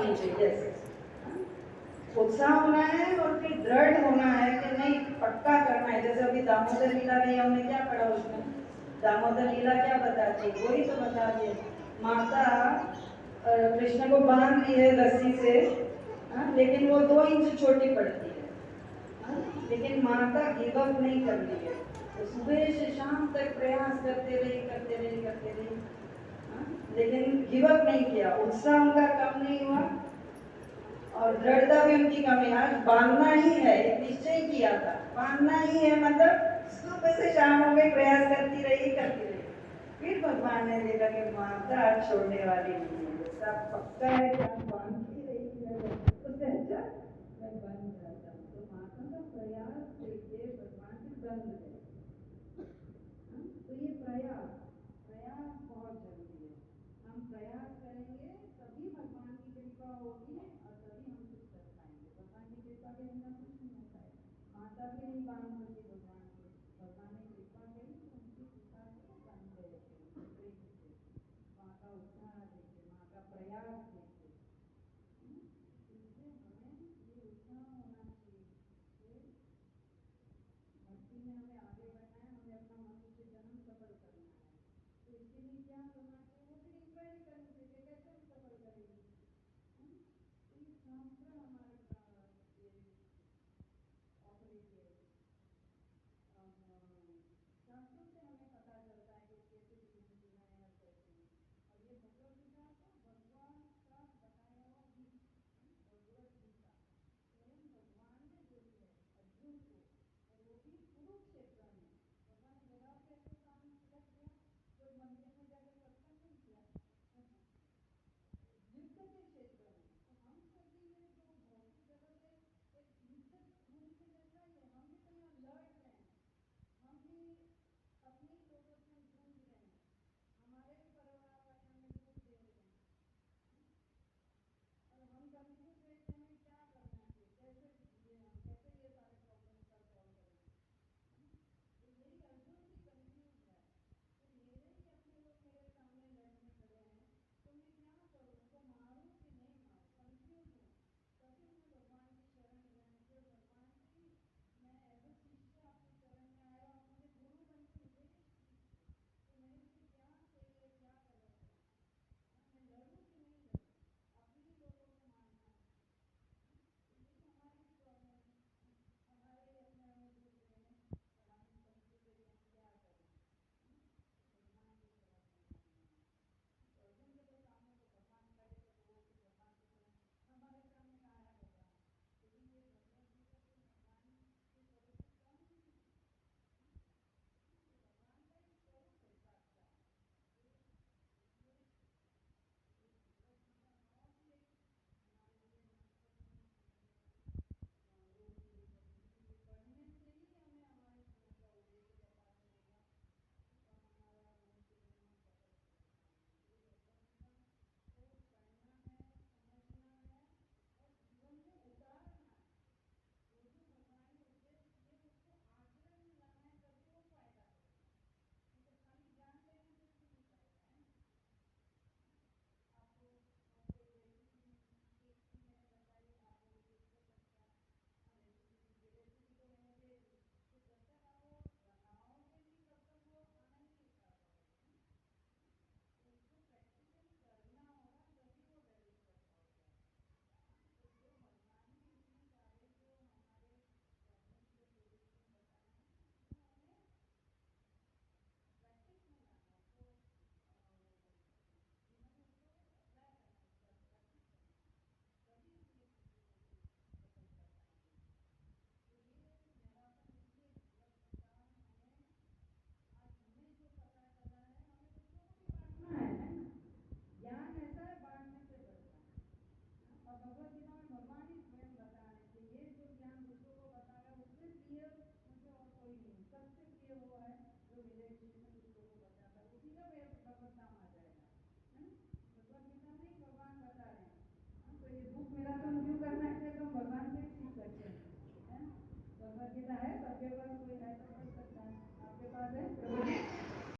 होनी चाहिए। उत्साह होना है और फिर दृढ़ होना है कि नहीं पक्का करना है। जैसे अभी दामोदर लीला में हमने क्या पढ़ा, उसमें दामोदर लीला क्या बताती है, वही तो बता दिए। माता कृष्ण को बांध दी है रस्सी से, लेकिन वो 2 इंच छोटी पड़ती है, लेकिन माता गिव अप नहीं कर रही है। तो सुबह से शाम तक प्रयास करते रही, लेकिन गिव अप नहीं किया। उत्साह उनका कम नहीं हुआ और दृढ़ता भी उनकी कमी। आज बांधना ही है, एक निश्चय किया था, बांधना ही है, मतलब सुबह से शाम हो गई, प्रयास करती रही। फिर भगवान ने देखा कि माता छोड़ने वाली नहीं है, सब पक्का है कि आप बांधती रही, उससे अच्छा मैं बंद जाता हूँ। तो माता का प्रयास देखिए भगवान से बंद है। तो ये प्रयास बहुत जरूरी है। हम प्रयास करेंगे तभी भगवान की कृपा होगी और तभी हम कुछ कर पाएंगे। भगवान की कृपा के बिना कुछ नहीं होता है। माता भी नहीं बांध